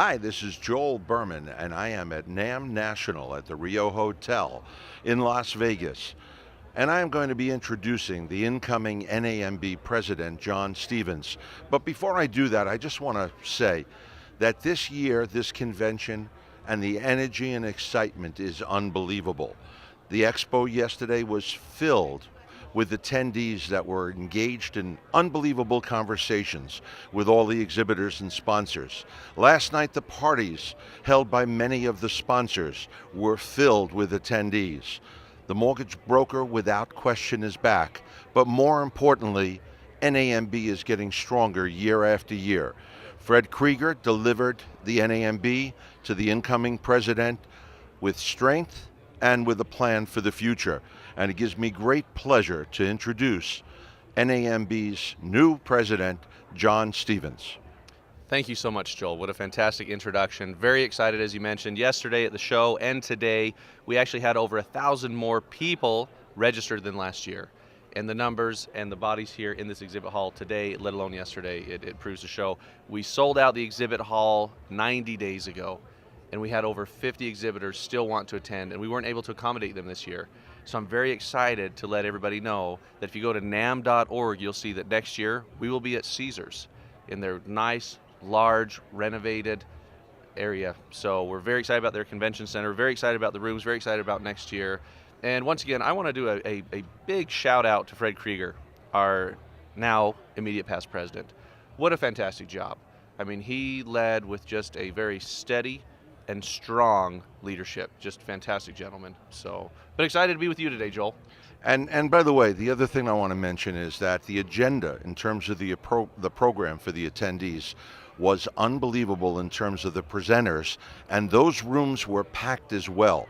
Hi, this is Joel Berman, and I am at NAMB National at the Rio Hotel in Las Vegas. And I am going to be introducing the incoming NAMB president, John Stevens. But before I do that, I just want to say that this year, this convention, and the energy and excitement is unbelievable. The expo yesterday was filled with attendees that were engaged in unbelievable conversations with all the exhibitors and sponsors. Last night, the parties held by many of the sponsors were filled with attendees. The mortgage broker, without question, is back, but more importantly, NAMB is getting stronger year after year. Fred Krieger delivered the NAMB to the incoming president with strength and with a plan for the future. And it gives me great pleasure to introduce NAMB's new president, John Stevens. Thank you so much, Joel. What a fantastic introduction. Very excited, as you mentioned, yesterday at the show and today. We actually had over 1,000 more people registered than last year. And the numbers and the bodies here in this exhibit hall today, let alone yesterday, it proves to show. We sold out the exhibit hall 90 days ago, and we had over 50 exhibitors still want to attend, and we weren't able to accommodate them this year. So I'm very excited to let everybody know that if you go to NAMB.org, you'll see that next year we will be at Caesars in their nice, large, renovated area. So we're very excited about their convention center, very excited about the rooms, very excited about next year. And once again, I want to do a big shout out to Fred Krieger, our now immediate past president. What a fantastic job. I mean, he led with just a very steady and strong leadership. Just fantastic gentleman. So, but excited to be with you today, Joel. And by the way, the other thing I want to mention is that the agenda in terms of the program for the attendees was unbelievable in terms of the presenters, and those rooms were packed as well.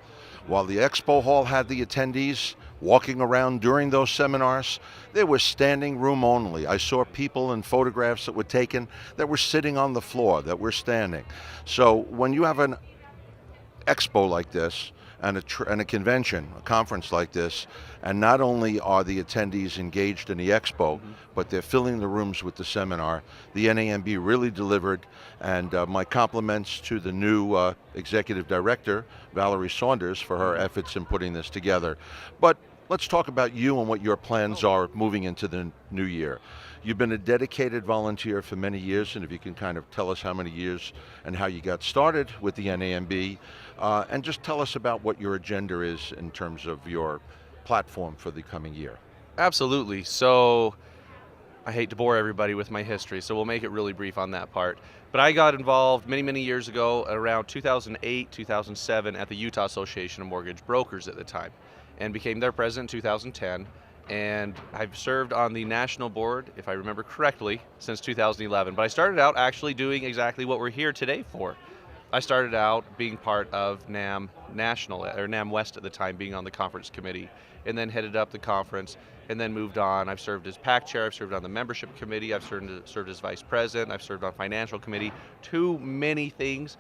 While the expo hall had the attendees walking around during those seminars, they were standing room only. I saw people in photographs that were taken that were sitting on the floor, that were standing. So when you have an expo like this and a convention, a conference like this, and not only are the attendees engaged in the expo, but they're filling the rooms with the seminar, the NAMB really delivered, and my compliments to the new executive director, Valerie Saunders, for her efforts in putting this together. But let's talk about you and what your plans are moving into the new year. You've been a dedicated volunteer for many years, and if you can kind of tell us how many years and how you got started with the NAMB, and just tell us about what your agenda is in terms of your platform for the coming year. Absolutely. So I hate to bore everybody with my history, so we'll make it really brief on that part. But I got involved many, many years ago, around 2008, 2007, at the Utah Association of Mortgage Brokers at the time, and became their president in 2010. And I've served on the national board, if I remember correctly, since 2011. But I started out actually doing exactly what we're here today for. I started out being part of NAMB National, or NAMB West at the time, being on the conference committee, and then headed up the conference, and then moved on. I've served as PAC chair, I've served on the membership committee, I've served as vice president, I've served on financial committee, too many things.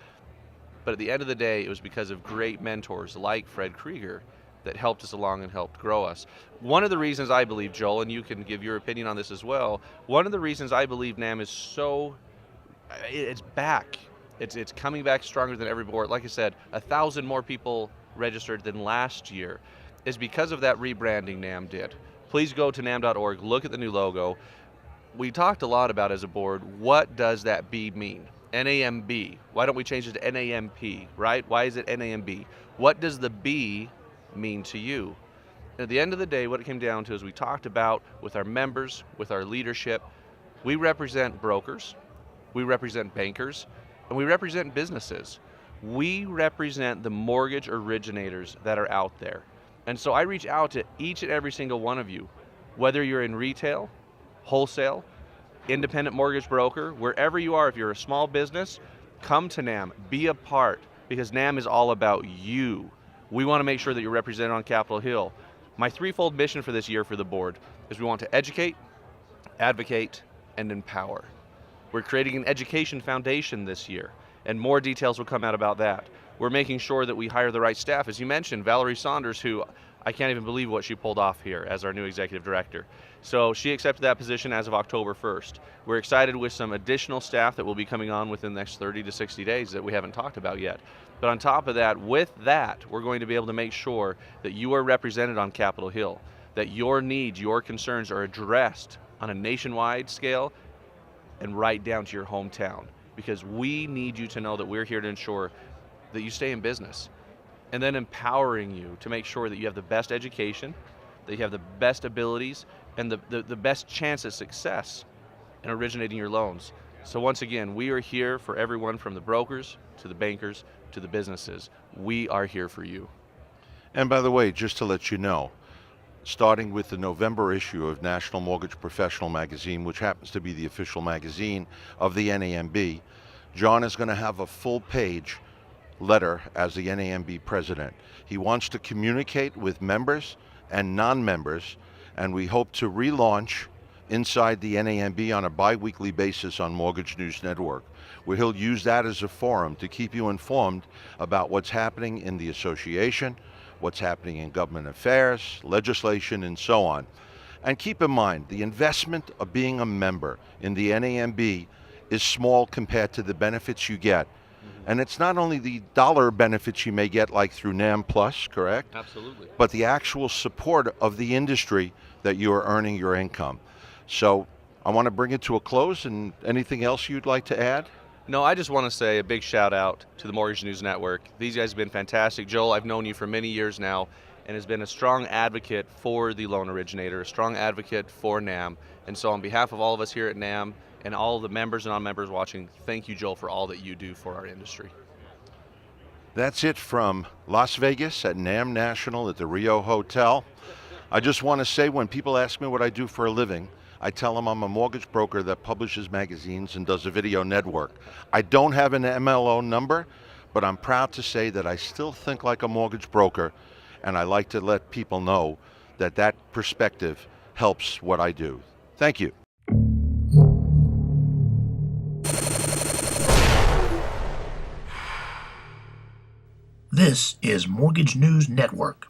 But at the end of the day, it was because of great mentors like Fred Krieger that helped us along and helped grow us. One of the reasons I believe, Joel, and you can give your opinion on this as well, one of the reasons I believe NAMB is so, it's back. It's coming back stronger than ever before. Like I said, 1,000 more people registered than last year is because of that rebranding NAMB did. Please go to NAMB.org, look at the new logo. We talked a lot about as a board, what does that B mean? NAMB. Why don't we change it to NAMP, right? Why is it NAMB? What does the B mean to you? And at the end of the day, what it came down to is we talked about with our members, with our leadership, we represent brokers, we represent bankers, and we represent businesses. We represent the mortgage originators that are out there. And so I reach out to each and every single one of you, whether you're in retail, wholesale, independent mortgage broker, wherever you are, if you're a small business, come to NAMB, be a part, because NAMB is all about you. We want to make sure that you're represented on Capitol Hill. My threefold mission for this year for the board is we want to educate, advocate, and empower. We're creating an education foundation this year, and more details will come out about that. We're making sure that we hire the right staff. As you mentioned, Valerie Saunders, who I can't even believe what she pulled off here as our new executive director. So she accepted that position as of October 1st. We're excited with some additional staff that will be coming on within the next 30 to 60 days that we haven't talked about yet. But on top of that, with that, we're going to be able to make sure that you are represented on Capitol Hill, that your needs, your concerns are addressed on a nationwide scale and right down to your hometown. Because we need you to know that we're here to ensure that you stay in business, and then empowering you to make sure that you have the best education, that you have the best abilities, and the best chance at success in originating your loans. So once again, we are here for everyone from the brokers to the bankers to the businesses. We are here for you. And by the way, just to let you know, starting with the November issue of National Mortgage Professional Magazine, which happens to be the official magazine of the NAMB, John is going to have a full page letter as the NAMB president. He wants to communicate with members and non-members, and we hope to relaunch Inside the NAMB on a bi-weekly basis on Mortgage News Network, where he'll use that as a forum to keep you informed about what's happening in the association, what's happening in government affairs, legislation, and so on. And keep in mind, the investment of being a member in the NAMB is small compared to the benefits you get. And it's not only the dollar benefits you may get like through NAMB Plus, correct? Absolutely. But the actual support of the industry that you are earning your income. So I want to bring it to a close, and anything else you'd like to add? No, I just want to say a big shout out to the Mortgage News Network. These guys have been fantastic. Joel, I've known you for many years now and has been a strong advocate for the loan originator, a strong advocate for NAMB. And so on behalf of all of us here at NAMB and all the members and non-members watching, thank you, Joel, for all that you do for our industry. That's it from Las Vegas at NAMB National at the Rio Hotel. I just want to say, when people ask me what I do for a living, I tell them I'm a mortgage broker that publishes magazines and does a video network. I don't have an MLO number, but I'm proud to say that I still think like a mortgage broker, and I like to let people know that that perspective helps what I do. Thank you. This is Mortgage News Network.